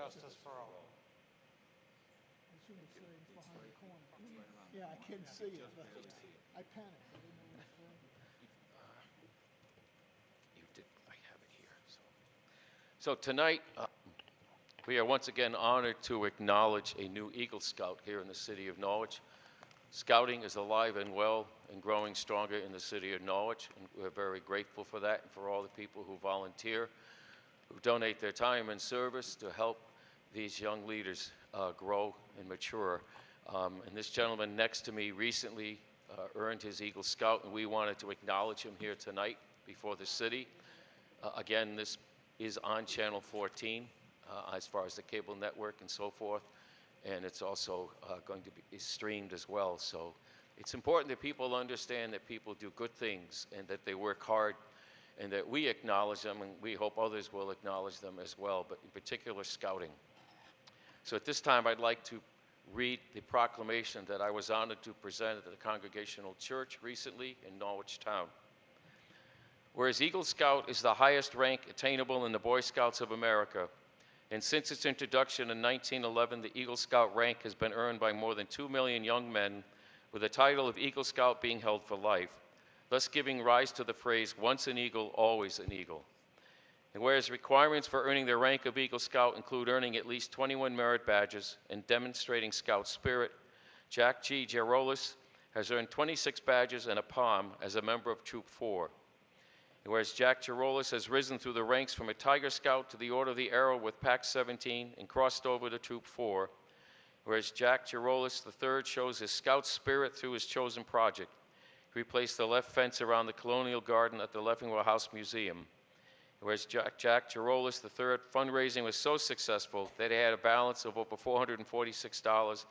justice for all. I should have said it's behind the corner. Yeah, I couldn't see it, but I panicked. I didn't know where it was. You did. I have it here. So tonight, we are once again honored to acknowledge a new Eagle Scout here in the city of Norwich. Scouting is alive and well and growing stronger in the city of Norwich, and we're very grateful for that and for all the people who volunteer, who donate their time and service to help these young leaders grow and mature. And this gentleman next to me recently earned his Eagle Scout, and we wanted to acknowledge him here tonight before the city. Again, this is on Channel 14 as far as the cable network and so forth, and it's also going to be streamed as well. So it's important that people understand that people do good things and that they work hard and that we acknowledge them, and we hope others will acknowledge them as well, but in particular scouting. So at this time, I'd like to read the proclamation that I was honored to present at the Congregational Church recently in Norwich Town. Whereas Eagle Scout is the highest rank attainable in the Boy Scouts of America, and since its introduction in 1911, the Eagle Scout rank has been earned by more than 2 million young men, with the title of Eagle Scout being held for life, thus giving rise to the phrase, once an Eagle, always an Eagle. And whereas requirements for earning the rank of Eagle Scout include earning at least 21 merit badges and demonstrating Scout spirit, Jack G. Jarolis has earned 26 badges and a palm as a member of Troop 4. And whereas Jack Jarolis has risen through the ranks from a Tiger Scout to the Order of the Arrow with Pac 17 and crossed over to Troop 4, whereas Jack Jarolis III shows his Scout spirit through his chosen project. He replaced the left fence around the Colonial Garden at the Leffingwell House Museum. Whereas Jack Jarolis III fundraising was so successful that he had a balance of over $446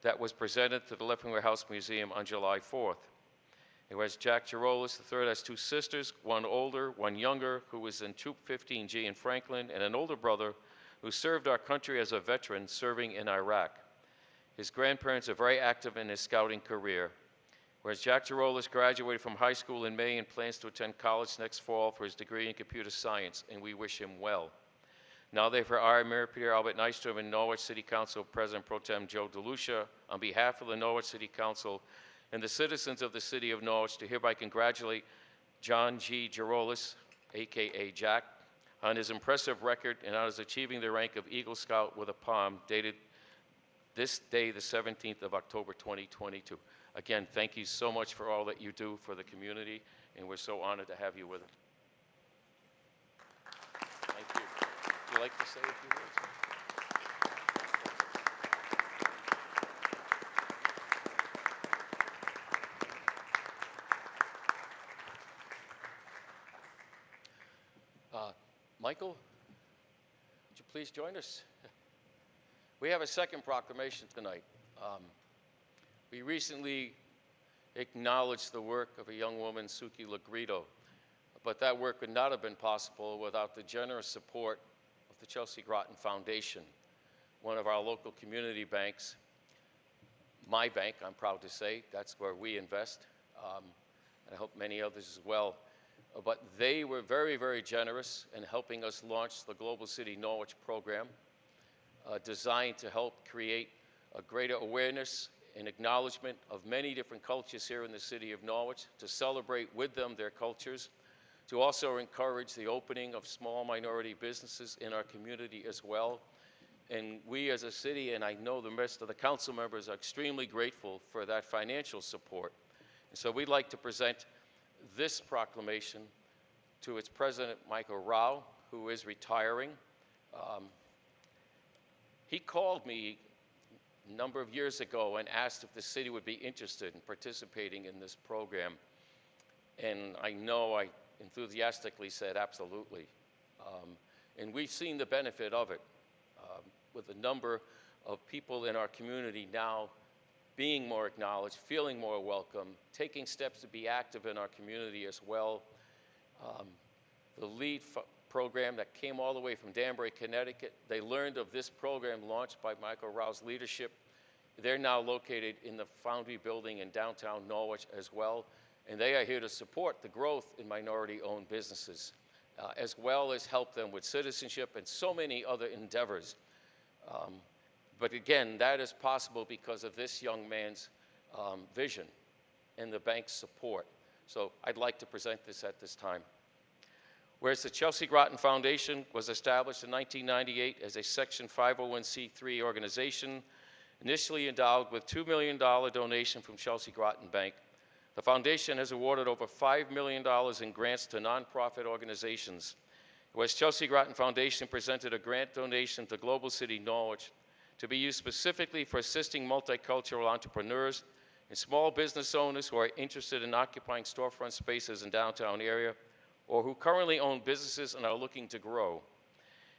that was presented to the Leffingwell House Museum on July 4th. And whereas Jack Jarolis III has two sisters, one older, one younger, who was in Troop 15G in Franklin, and an older brother who served our country as a veteran serving in Iraq. His grandparents are very active in his scouting career. Whereas Jack Jarolis graduated from high school in May and plans to attend college next fall for his degree in computer science, and we wish him well. Now therefore, I, Mayor Peter Albert Nystrom, and Norwich City Council President Pro Tem Joe DeLucia, on behalf of the Norwich City Council and the citizens of the city of Norwich, to hereby congratulate John G. Jarolis, AKA Jack, on his impressive record and on his achieving the rank of Eagle Scout with a palm, dated this day, the 17th of October, 2022. Again, thank you so much for all that you do for the community, and we're so honored to have you with us. Thank you. Would you like to say a few words? Michael, would you please join us? We have a second proclamation tonight. We recently acknowledged the work of a young woman, Suki Lagrito, but that work would not have been possible without the generous support of the Chelsea Groton Foundation, one of our local community banks. My bank, I'm proud to say, that's where we invest, and I hope many others as well. But they were very, very generous in helping us launch the Global City Norwich program, designed to help create a greater awareness and acknowledgement of many different cultures here in the city of Norwich, to celebrate with them their cultures, to also encourage the opening of small minority businesses in our community as well. And we as a city, and I know the rest of the council members, are extremely grateful for that financial support. And so we'd like to present this proclamation to its president, Michael Rao, who is retiring. He called me a number of years ago and asked if the city would be interested in participating in this program. And I know I enthusiastically said absolutely. And we've seen the benefit of it with a number of people in our community now being more acknowledged, feeling more welcome, taking steps to be active in our community as well. The LEAD program that came all the way from Danbury, Connecticut, they learned of this program launched by Michael Rao's leadership. They're now located in the Foundry building in downtown Norwich as well, and they are here to support the growth in minority-owned businesses, as well as help them with citizenship and so many other endeavors. But again, that is possible because of this young man's vision and the bank's support. So I'd like to present this at this time. Whereas the Chelsea Groton Foundation was established in 1998 as a Section 501c3 organization, initially endowed with $2 million donation from Chelsea Groton Bank, the foundation has awarded over $5 million in grants to nonprofit organizations. Whereas Chelsea Groton Foundation presented a grant donation to Global City Norwich to be used specifically for assisting multicultural entrepreneurs and small business owners who are interested in occupying storefront spaces in downtown area or who currently own businesses and are looking to grow.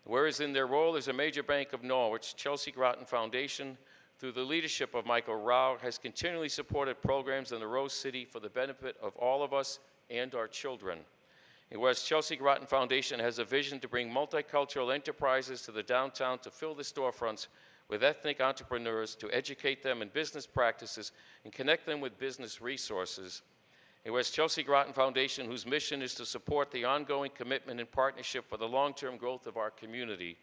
Whereas in their role as a major bank of Norwich, Chelsea Groton Foundation, through the leadership of Michael Rao, has continually supported programs in the Rose City for the benefit of all of us and our children. And whereas Chelsea Groton Foundation has a vision to bring multicultural enterprises to the downtown to fill the storefronts with ethnic entrepreneurs, to educate them in business practices and connect them with business resources. And whereas Chelsea Groton Foundation, whose mission is to support the ongoing commitment and partnership for the long-term growth of our community.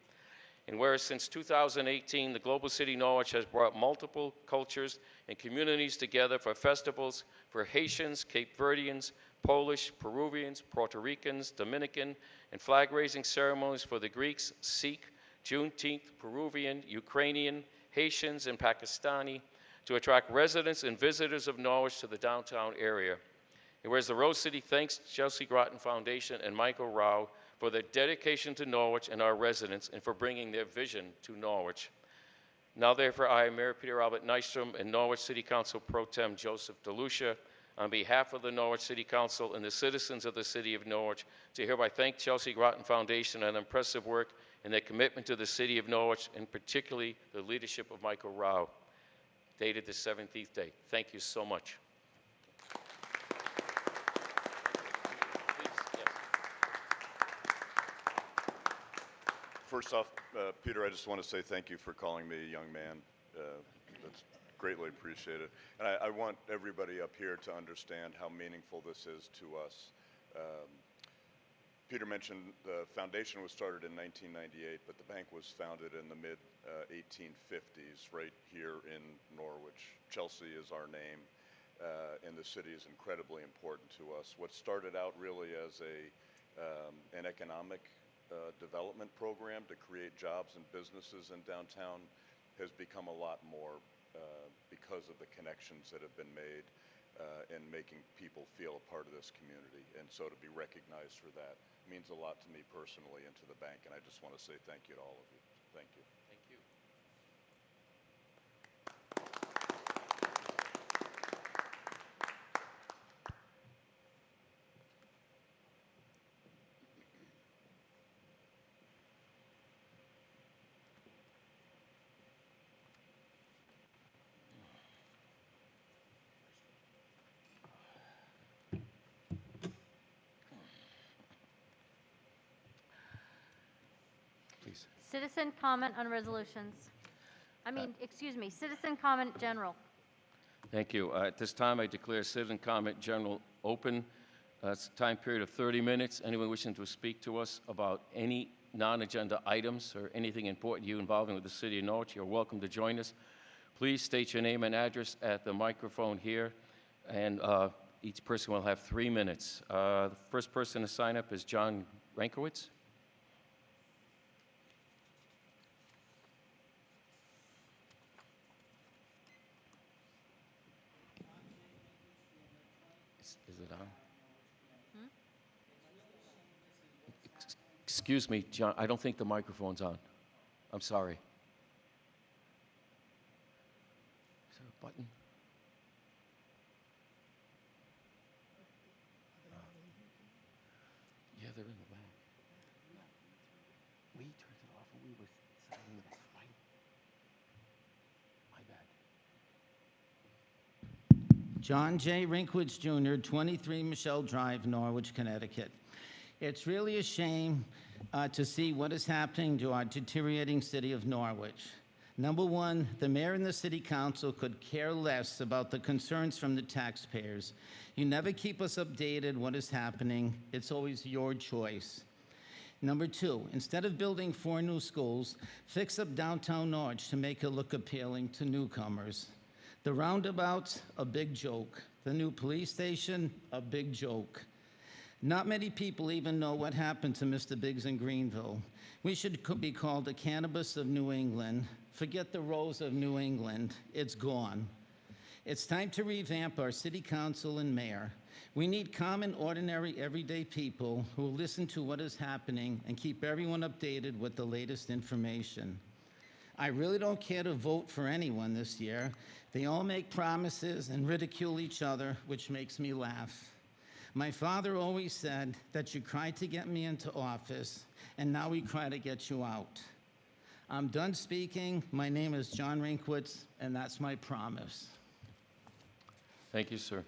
And whereas since 2018, the Global City Norwich has brought multiple cultures and communities together for festivals for Haitians, Cape Verdeans, Polish, Peruvians, Puerto Ricans, Dominican, and flag-raising ceremonies for the Greeks, Sikh, Juneteenth, Peruvian, Ukrainian, Haitians, and Pakistani to attract residents and visitors of Norwich to the downtown area. And whereas the Rose City thanks Chelsea Groton Foundation and Michael Rao for their dedication to Norwich and our residents and for bringing their vision to Norwich. Now therefore I, Mayor Peter Albert Nystrom, and Norwich City Council Pro Tem Joseph DeLucia, on behalf of the Norwich City Council and the citizens of the City of Norwich, to hereby thank Chelsea Groton Foundation on their impressive work and their commitment to the City of Norwich, and particularly the leadership of Michael Rao, dated the 17th day. Thank you so much. First off, Peter, I just want to say thank you for calling me a young man. That's greatly appreciated. And I want everybody up here to understand how meaningful this is to us. Peter mentioned the foundation was started in 1998, but the bank was founded in the mid-1850s right here in Norwich. Chelsea is our name, and the city is incredibly important to us. What started out really as an economic development program to create jobs and businesses in downtown has become a lot more because of the connections that have been made and making people feel a part of this community. And so to be recognized for that means a lot to me personally and to the bank, and I just want to say thank you to all of you. Thank you. Thank you. Please. Citizen comment on resolutions. Citizen comment general. Thank you. At this time, I declare citizen comment general open. It's a time period of 30 minutes. Anyone wishing to speak to us about any non-agenda items or anything important to you involving with the City of Norwich, you're welcome to join us. Please state your name and address at the microphone here, and each person will have 3 minutes. The first person to sign up is John Rankowitz. Is it on? Excuse me, John, I don't think the microphone's on. I'm sorry. Is there a button? Yeah, they're in the back. We turned it off when we were signing this, right? My bad. John J. Rinkwitz Jr., 23 Michelle Drive, Norwich, Connecticut. It's really a shame to see what is happening to our deteriorating city of Norwich. Number one, the mayor and the city council could care less about the concerns from the taxpayers. You never keep us updated what is happening. It's always your choice. Number 2, instead of building 4 new schools, fix up downtown Norwich to make it look appealing to newcomers. The roundabouts, a big joke. The new police station, a big joke. Not many people even know what happened to Mr. Biggs in Greenville. We should be called the cannabis of New England. Forget the rose of New England. It's gone. It's time to revamp our city council and mayor. We need common, ordinary, everyday people who will listen to what is happening and keep everyone updated with the latest information. I really don't care to vote for anyone this year. They all make promises and ridicule each other, which makes me laugh. My father always said that you cried to get me into office, and now we cry to get you out. I'm done speaking. My name is John Rinkwitz, and that's my promise. Thank you, sir.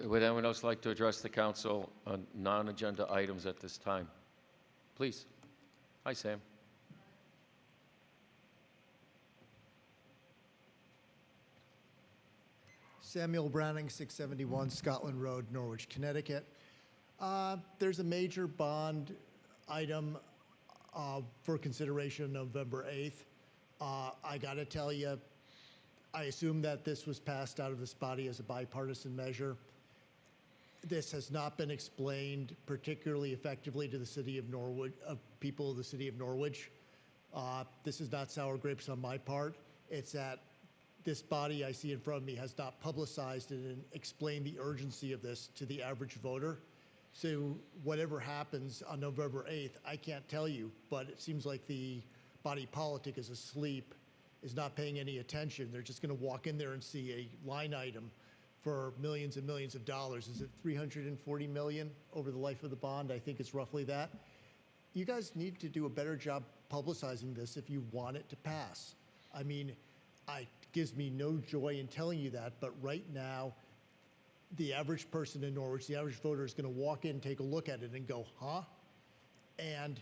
Would anyone else like to address the council on non-agenda items at this time? Please. Hi, Sam. Samuel Browning, 671 Scotland Road, Norwich, Connecticut. There's a major bond item for consideration November 8th. I got to tell you, I assume that this was passed out of this body as a bipartisan measure. This has not been explained particularly effectively to the city of Norwich, people of the city of Norwich. This is not sour grapes on my part. It's that this body I see in front of me has not publicized it and explained the urgency of this to the average voter. So whatever happens on November 8th, I can't tell you, but it seems like the body politic is asleep, is not paying any attention. They're just going to walk in there and see a line item for millions and millions of dollars. Is it 340 million over the life of the bond? I think it's roughly that. You guys need to do a better job publicizing this if you want it to pass. I mean, it gives me no joy in telling you that, but right now, the average person in Norwich, the average voter is going to walk in, take a look at it and go, huh? And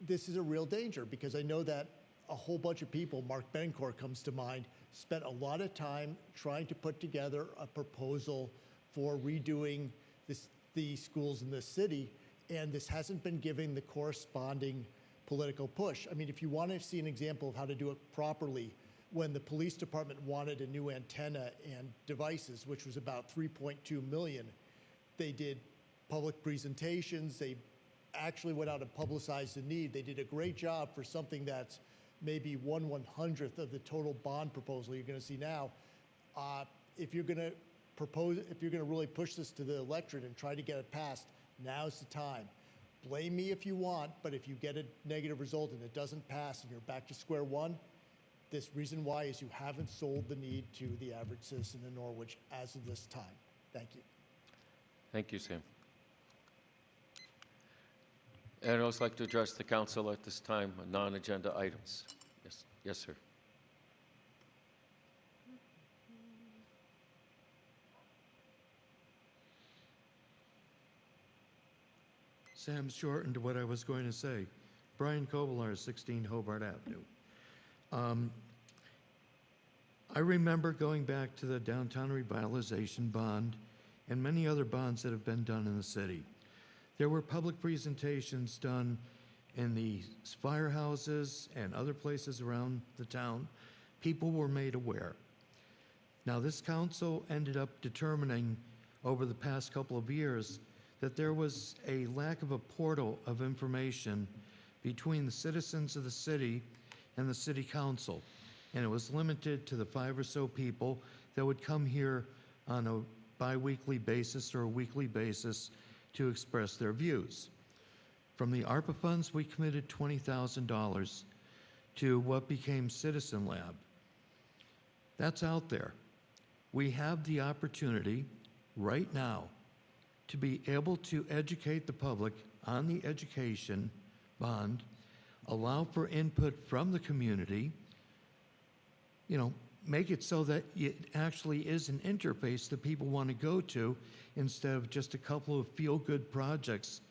this is a real danger because I know that a whole bunch of people, Mark Bencourt comes to mind, spent a lot of time trying to put together a proposal for redoing the schools in this city, and this hasn't been given the corresponding political push. I mean, if you want to see an example of how to do it properly, when the police department wanted a new antenna and devices, which was about 3.2 million, they did public presentations. They actually went out and publicized the need. They did a great job for something that's maybe 1/100th of the total bond proposal you're going to see now. If you're going to propose, if you're going to really push this to the electorate and try to get it passed, now's the time. Blame me if you want, but if you get a negative result and it doesn't pass and you're back to square one, this reason why is you haven't sold the need to the average citizen in Norwich as of this time. Thank you. Thank you, Sam. Anyone else like to address the council at this time on non-agenda items? Yes, yes, sir. Sam shortened what I was going to say. Brian Kovalar, 16 Hobart Avenue. I remember going back to the downtown revitalization bond and many other bonds that have been done in the city. There were public presentations done in the firehouses and other places around the town. People were made aware. Now, this council ended up determining over the past couple of years that there was a lack of a portal of information between the citizens of the city and the city council. And it was limited to the 5 or so people that would come here on a bi-weekly basis or a weekly basis to express their views. From the ARPA funds, we committed $20,000 to what became Citizen Lab. That's out there. We have the opportunity right now to be able to educate the public on the education bond, allow for input from the community, make it so that it actually is an interface that people want to go to instead of just a couple of feel-good projects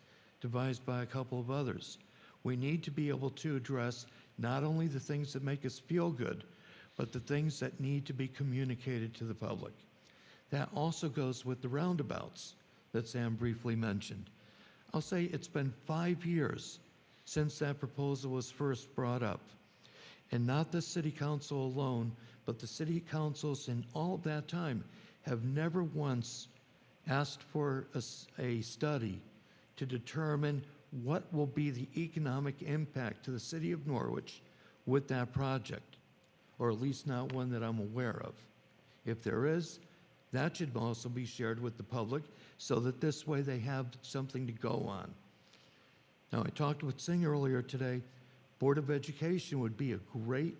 devised by a couple of others. We need to be able to address not only the things that make us feel good, but the things that need to be communicated to the public. That also goes with the roundabouts. that Sam briefly mentioned. I'll say it's been 5 years since that proposal was first brought up. And not the city council alone, but the city councils in all of that time have never once asked for a study to determine what will be the economic impact to the city of Norwich with that project, or at least not one that I'm aware of. If there is, that should also be shared with the public so that this way they have something to go on. Now, I talked with Singh earlier today. Board of Education would be a great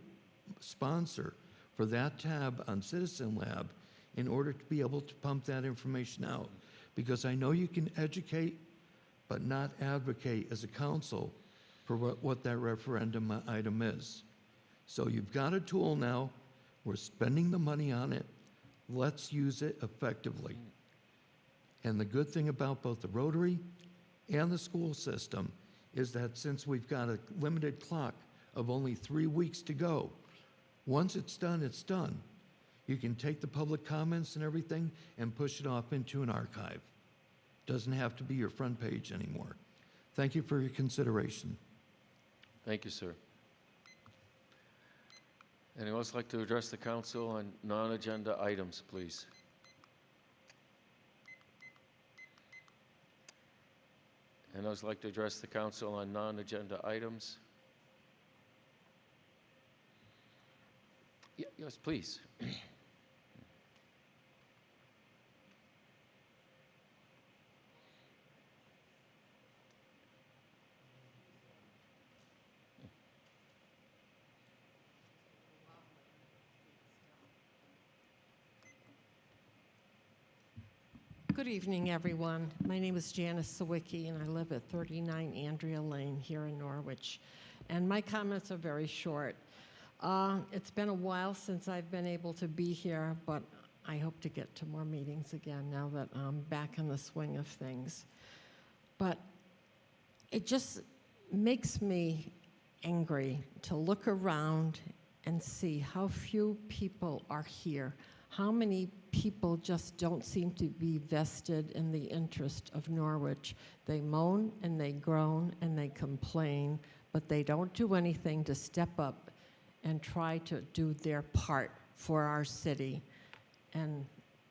sponsor for that tab on Citizen Lab in order to be able to pump that information out. Because I know you can educate, but not advocate as a council for what that referendum item is. So you've got a tool now. We're spending the money on it. Let's use it effectively. And the good thing about both the Rotary and the school system is that since we've got a limited clock of only 3 weeks to go, once it's done, it's done. You can take the public comments and everything and push it off into an archive. Doesn't have to be your front page anymore. Thank you for your consideration. Thank you, sir. Anyone else like to address the council on non-agenda items, please? Anyone else like to address the council on non-agenda items? Yes, please. Good evening, everyone. My name is Janice Sawicki, and I live at 39 Andrea Lane here in Norwich. And my comments are very short. It's been a while since I've been able to be here, but I hope to get to more meetings again now that I'm back in the swing of things. But it just makes me angry to look around and see how few people are here. How many people just don't seem to be vested in the interest of Norwich? They moan and they groan and they complain, but they don't do anything to step up and try to do their part for our city. And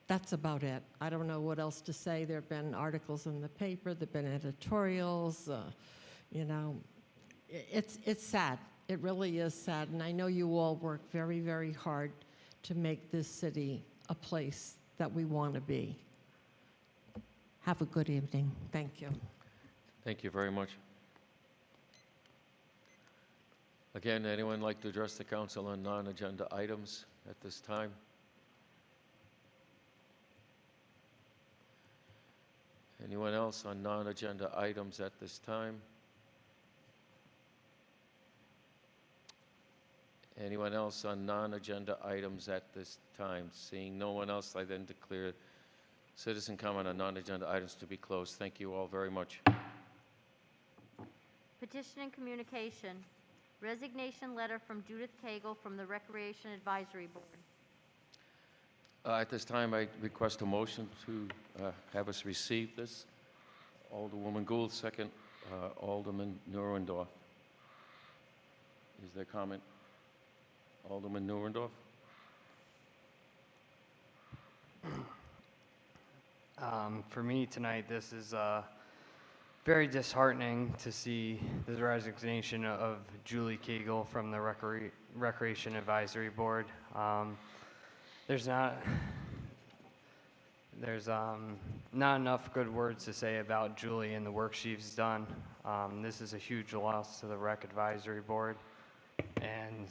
that's about it. I don't know what else to say. There have been articles in the paper, there have been editorials, you know. It's sad. It really is sad. And I know you all work very, very hard to make this city a place that we want to be. Have a good evening. Thank you. Thank you very much. Again, anyone like to address the council on non-agenda items at this time? Anyone else on non-agenda items at this time? Anyone else on non-agenda items at this time? Seeing no one else, I then declare citizen comment on non-agenda items to be closed. Thank you all very much. Petition and communication. Resignation letter from Judith Cagle from the Recreation Advisory Board. At this time, I request a motion to have us receive this. Alderwoman Gould, second. Alderman Nurendorf. Is there comment? Alderman Nurendorf. For me tonight, this is very disheartening to see the resignation of Julie Cagle from the Recreation Advisory Board. There's not enough good words to say about Julie and the work she's done. This is a huge loss to the Rec Advisory Board. And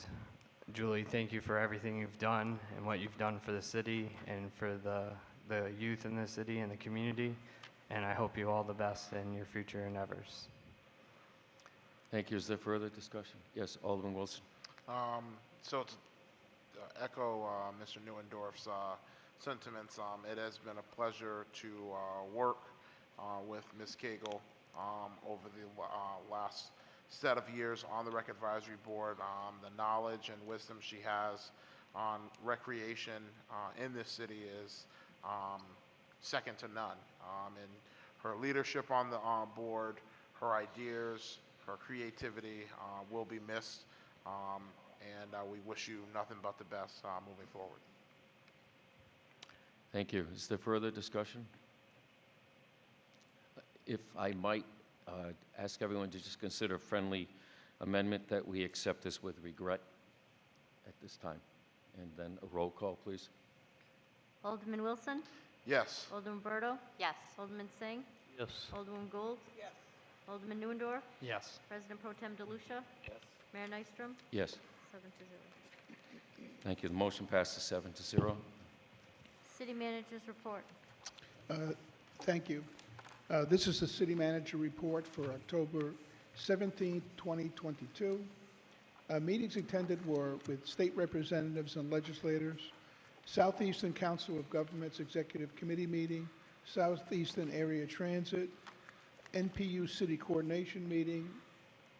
Julie, thank you for everything you've done and what you've done for the city and for the youth in the city and the community. And I hope you all the best in your future endeavors. Thank you. Is there further discussion? Yes, Alderman Wilson. So to echo Mr. Neuendorf's sentiments, it has been a pleasure to work with Ms. Cagle over the last set of years on the Rec Advisory Board. The knowledge and wisdom she has on recreation in this city is second to none. and her leadership on the board, her ideas, her creativity will be missed, and we wish you nothing but the best moving forward. Thank you. Is there further discussion? If I might ask everyone to just consider a friendly amendment that we accept this with regret at this time. And then a roll call, please. Alderman Wilson? Yes. Alderman Berto? Yes. Alderman Singh? Yes. Alderman Gould? Yes. Alderman Neuendorf? Yes. President Pro Tem DeLucia? Yes. Mayor Nystrom? Yes. 7-0. Thank you. The motion passes 7-0. City Manager's report. Thank you. This is the city manager report for October 17th, 2022. Meetings attended were with state representatives and legislators, Southeastern Council of Governments Executive Committee meeting, Southeastern Area Transit, NPU City Coordination meeting,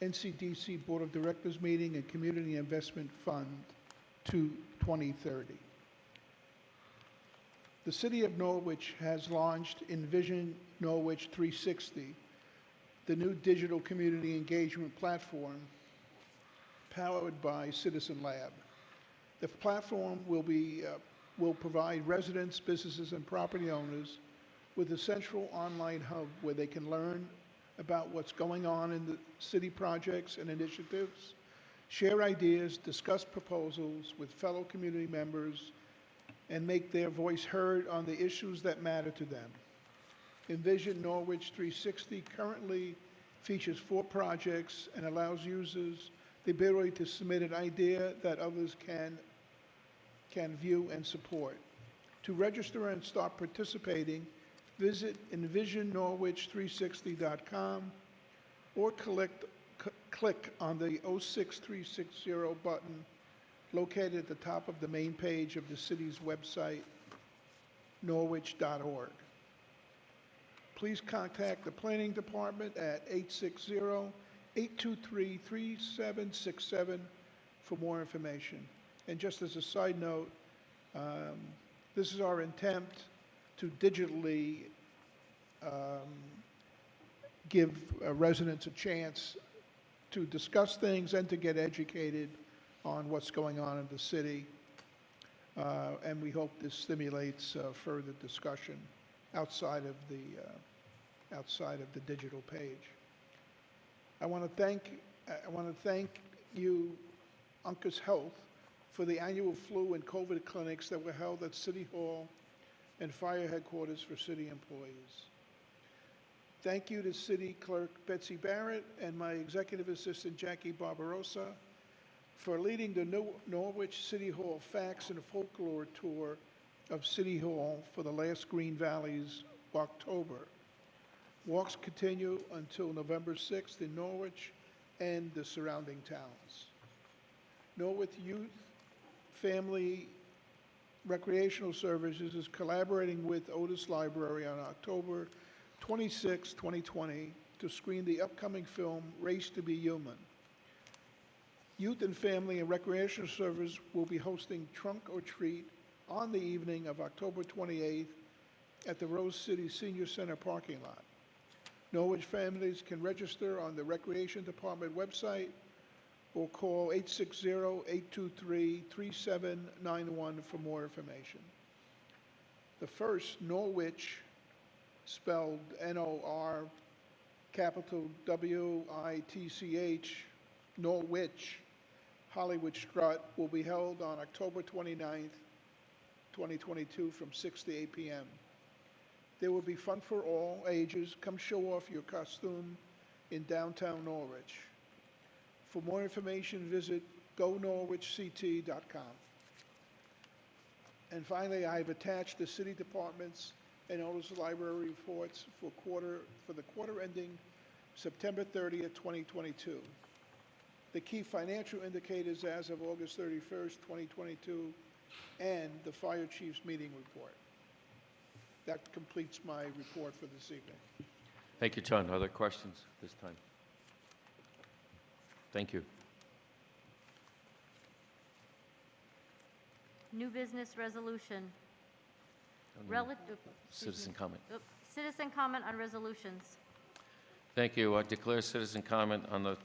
NCDC Board of Directors meeting, and Community Investment Fund to 2030. The City of Norwich has launched Envision Norwich 360, the new digital community engagement platform powered by Citizen Lab. The platform will provide residents, businesses, and property owners with a central online hub where they can learn about what's going on in the city projects and initiatives, share ideas, discuss proposals with fellow community members, and make their voice heard on the issues that matter to them. Envision Norwich 360 currently features 4 projects and allows users the ability to submit an idea that others can view and support. To register and start participating, visit envisionnorwich360.com or click on the 06360 button located at the top of the main page of the city's website, norwich.org. Please contact the Planning Department at 860-823-3767 for more information. And just as a side note, this is our attempt to digitally give residents a chance to discuss things and to get educated on what's going on in the city. And we hope this stimulates further discussion outside of the digital page. I want to thank you, Uncas Health, for the annual flu and COVID clinics that were held at City Hall and Fire Headquarters for city employees. Thank you to City Clerk Betsy Barrett and my Executive Assistant Jackie Barbarossa for leading the Norwich City Hall Facts and Folklore Tour of City Hall for the last Green Valleys October. Walks continue until November 6th in Norwich and the surrounding towns. Norwich Youth Family Recreational Services is collaborating with Otis Library on October 26, 2020 to screen the upcoming film Race to Be Human. Youth and Family and Recreational Service will be hosting Trunk or Treat on the evening of October 28th at the Rose City Senior Center parking lot. Norwich families can register on the Recreation Department website or call 860-823-3791 for more information. The first Norwich, spelled N-O-R, capital W-I-T-C-H, Norwich, Hollywood Strut will be held on October 29th, 2022 from 6 to 8 p.m. There will be fun for all ages. Come show off your costume in downtown Norwich. For more information, visit gonorwichct.com. And finally, I've attached the city departments and Otis Library reports for the quarter ending September 30th, 2022. The key financial indicators as of August 31st, 2022, and the fire chief's meeting report. That completes my report for this evening. Thank you, John. Other questions this time? Thank you. New business resolution. Citizen comment. Citizen comment on resolutions. Thank you. I declare citizen comment on the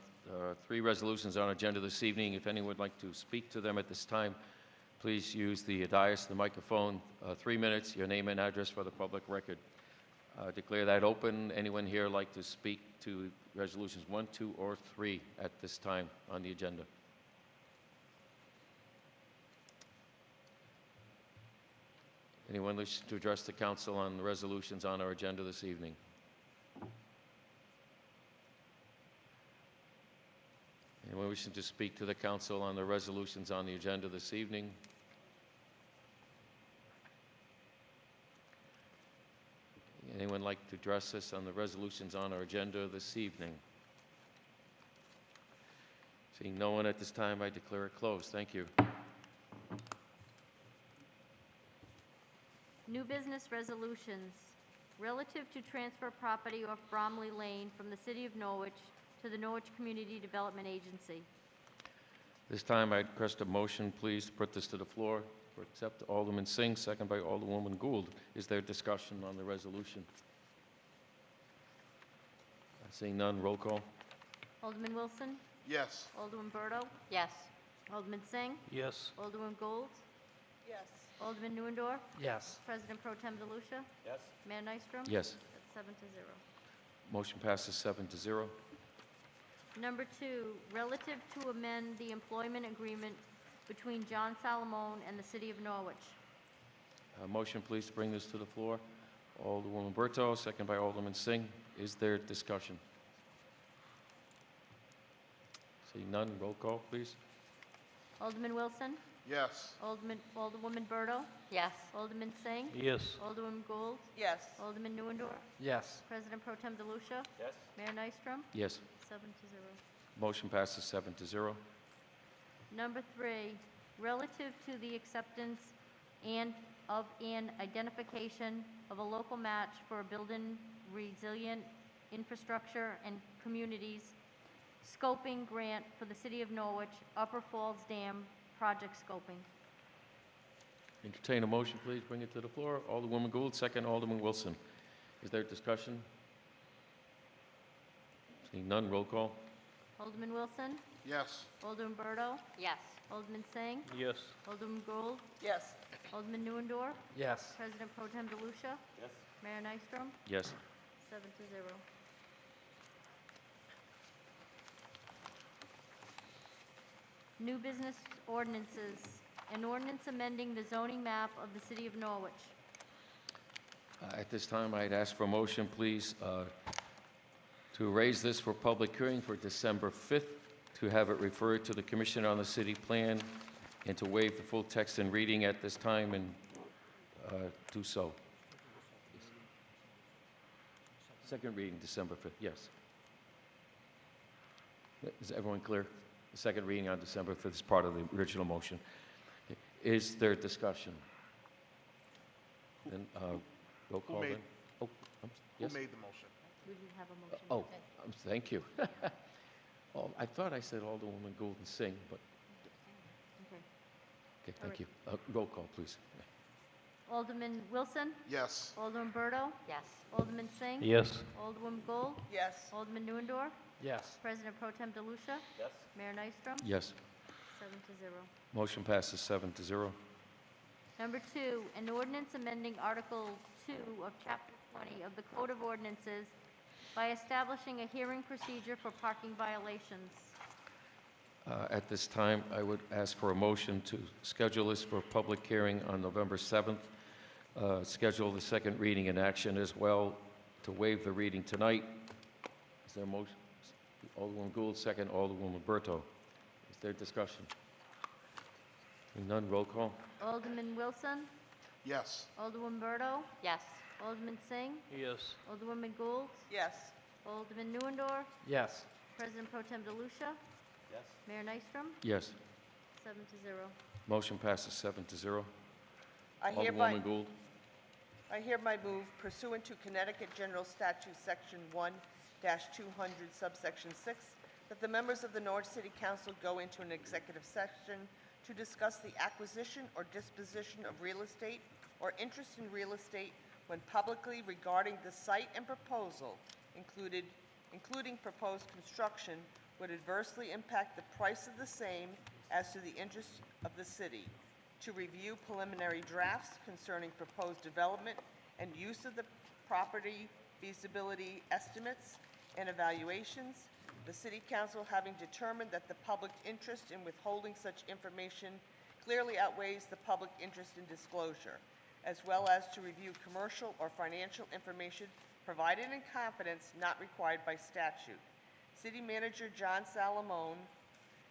three resolutions on agenda this evening. If anyone would like to speak to them at this time, please use the dais, the microphone. 3 minutes, your name and address for the public record. Declare that open. Anyone here like to speak to resolutions 1, 2, or 3 at this time on the agenda? Anyone wish to address the council on the resolutions on our agenda this evening? Anyone wishing to speak to the council on the resolutions on the agenda this evening? Anyone like to address us on the resolutions on our agenda this evening? Seeing no one at this time, I declare it closed. Thank you. New business resolutions. Relative to transfer property off Bromley Lane from the City of Norwich to the Norwich Community Development Agency. This time, I'd request a motion, please, to put this to the floor. For accept Alderman Singh, second by Alderwoman Gould. Is there discussion on the resolution? Seeing none, roll call. Alderman Wilson? Yes. Alderman Berto? Yes. Alderman Singh? Yes. Alderman Gould? Yes. Alderman Neuendorf? Yes. President Pro Tem DeLucia? Yes. Mayor Nystrom? Yes. That's 7-0. Motion passes 7-0. Number 2, relative to amend the employment agreement between John Salamone and the City of Norwich. Motion, please, to bring this to the floor. Alderwoman Berto, second by Alderman Singh. Is there discussion? Seeing none, roll call, please. Alderman Wilson? Yes. Alderwoman Berto? Yes. Alderman Singh? Yes. Alderman Gould? Yes. Alderman Neuendorf? Yes. President Pro Tem DeLucia? Yes. Mayor Nystrom? Yes. 7-0. Motion passes 7-0. Number 3, relative to the acceptance of an identification of a local match for building resilient infrastructure and communities scoping grant for the City of Norwich, Upper Falls Dam project scoping. Entertain a motion, please. Bring it to the floor. Alderwoman Gould, second Alderman Wilson. Is there discussion? Seeing none, roll call. Alderman Wilson? Yes. Alderman Berto? Yes. Alderman Singh? Yes. Alderman Gould? Yes. Alderman Neuendorf? Yes. President Pro Tem DeLucia? Yes. Mayor Nystrom? Yes. 7-0. New business ordinances. An ordinance amending the zoning map of the City of Norwich. At this time, I'd ask for a motion, please, to raise this for public hearing for December 5th, to have it referred to the Commission on the City Plan, and to waive the full text and reading at this time and do so. Second reading, December 5th, yes. Is everyone clear? The second reading on December 5th is part of the original motion. Is there discussion? Then, roll call made- then? Oh, yes? Who made the motion? We didn't have a motion. Oh, thank you. Oh, I thought I said Alderwoman Gould and Singh, but, Okay. okay, All thank right. you. Roll call, please. Alderman Wilson? Yes. Alderman Berto? Yes. Alderman Singh? Yes. Alderwoman Gould? Yes. Alderman Neuendorf? Yes. President Pro Tem DeLucia? Yes. Mayor Nystrom? Yes. 7-0. Motion passes 7-0. Number 2, an ordinance amending Article 2 of Chapter 20 of the Code of Ordinances by establishing a hearing procedure for parking violations. At this time, I would ask for a motion to schedule this for a public hearing on November 7th. Schedule the second reading and action as well to waive the reading tonight. Is there a motion? Alderwoman Gould, second Alderwoman Berto. Is there discussion? Hearing none, roll call. Alderman Wilson? Yes. Alderwoman Berto? Yes. Alderman Singh? Yes. Alderwoman Gould? Yes. Alderman Neuendorf? Yes. President Pro Tem DeLucia? Yes. Mayor Nystrom? Yes. 7-0. Motion passes 7-0. I hereby Alderwoman Gould. move pursuant to Connecticut General Statute, Section 1-200, subsection 6, that the members of the Norwich City Council go into an executive session to discuss the acquisition or disposition of real estate or interest in real estate when publicly regarding the site and proposal, including proposed construction, would adversely impact the price of the same as to the interests of the city, to review preliminary drafts concerning proposed development and use of the property feasibility estimates and evaluations, the City Council having determined that the public interest in withholding such information clearly outweighs the public interest in disclosure, as well as to review commercial or financial information provided in confidence not required by statute. City Manager John Salamone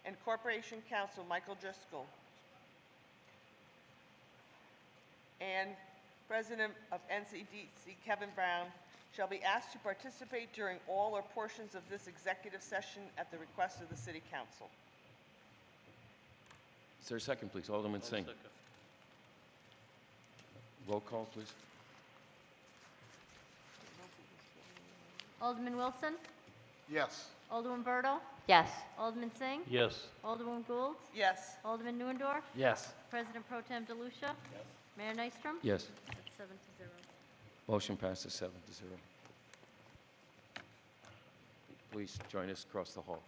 and Corporation Counsel Michael Driscoll and President of NCDC Kevin Brown shall be asked to participate during all or portions of this executive session at the request of the City Council. Is there a second, please? Alderman Singh. Roll call, please. Alderman Wilson? Yes. Alderman Bertle? Yes. Alderman Singh? Yes. Alderman Gould? Yes. Alderman Neuendorf? Yes. President Pro Tem DeLucia? Mayor Nystrom? Yes. That's 7-0. Motion passes 7-0. Please join us across the hall.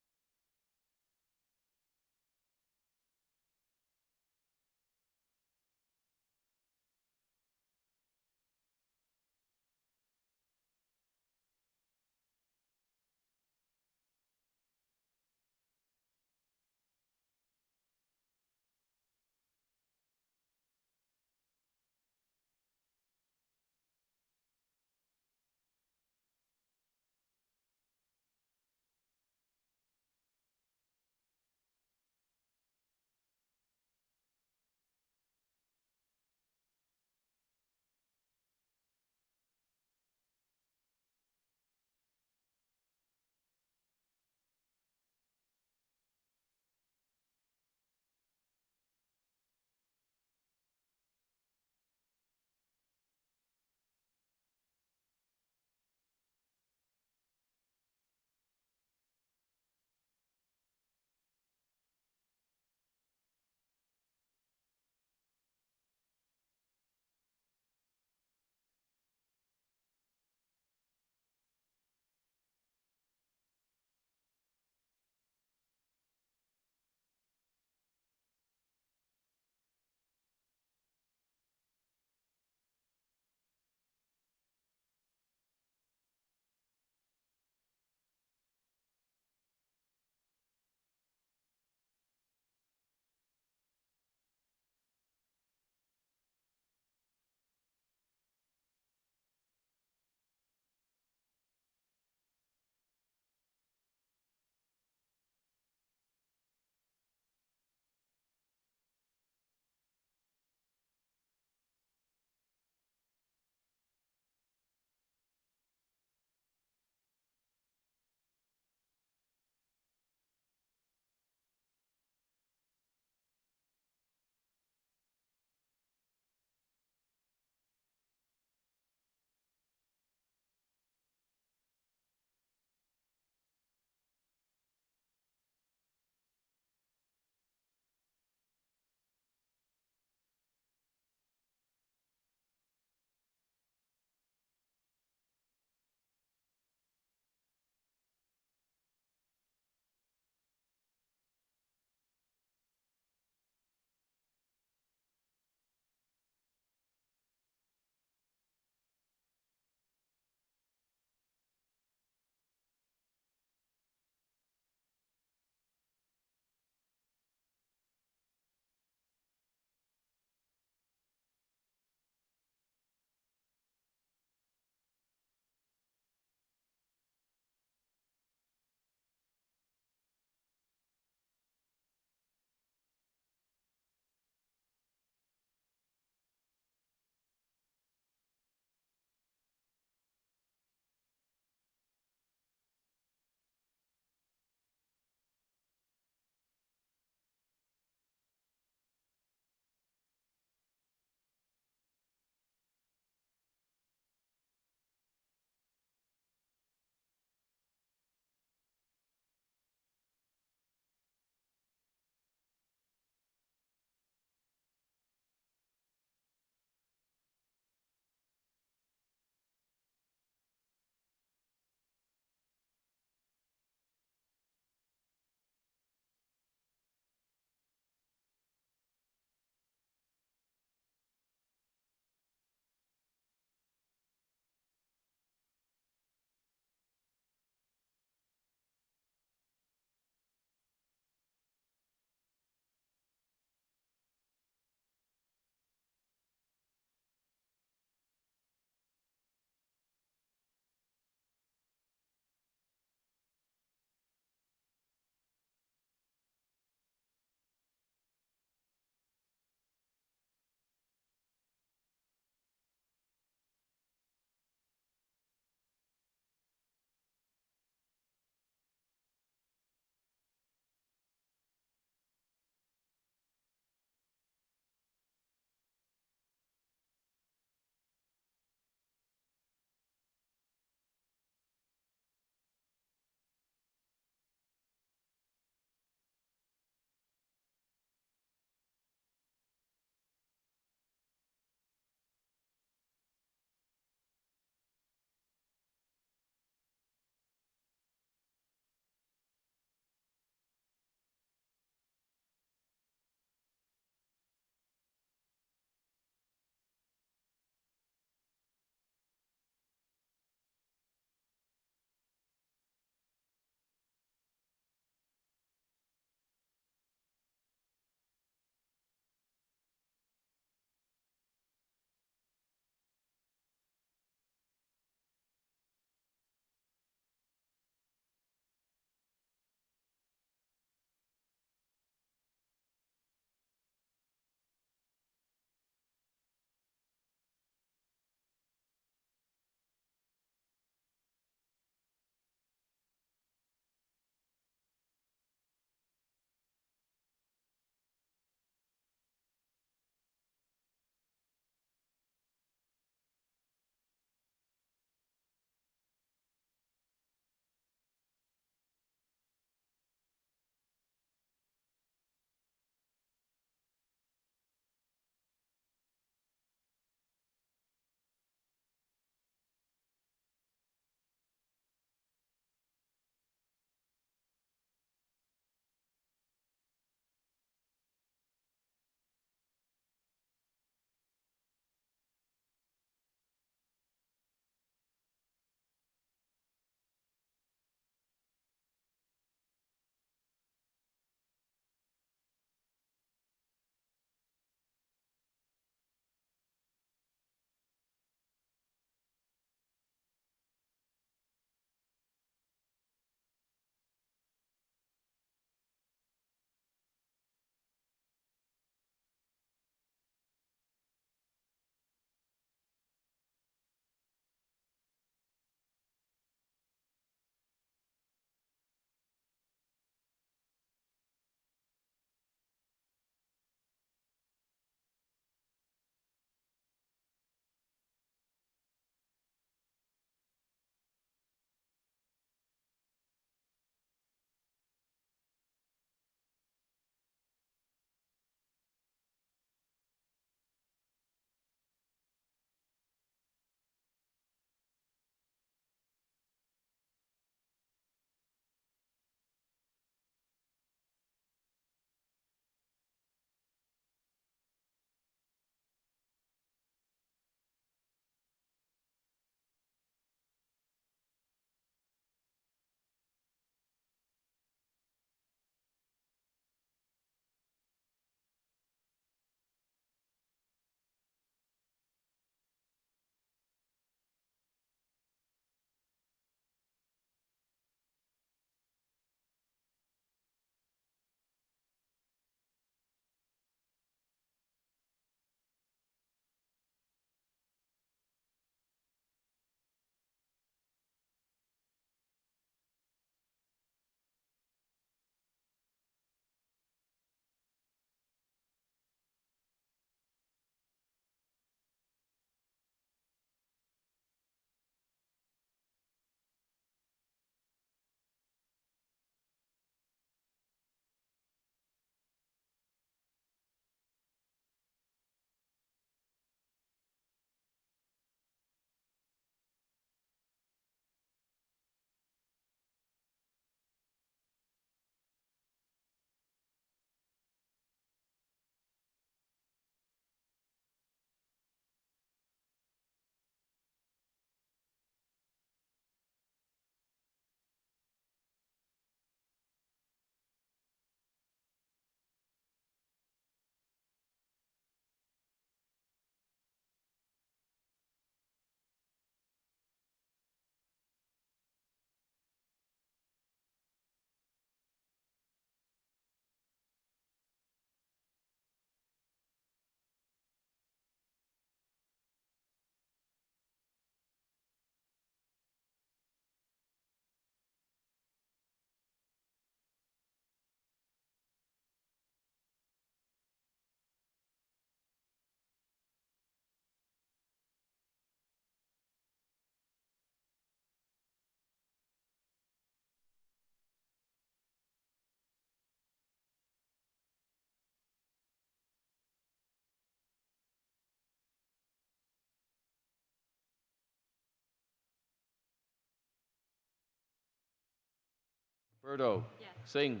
Berto. Singh.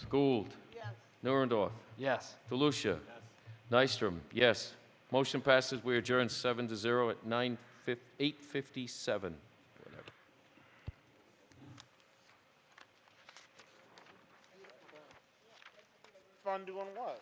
Gould. Nurendorf. Yes. DeLucia. Nystrom, yes. Motion passes. We adjourn 7-0 at 8:57. Whatever. Fun doing what?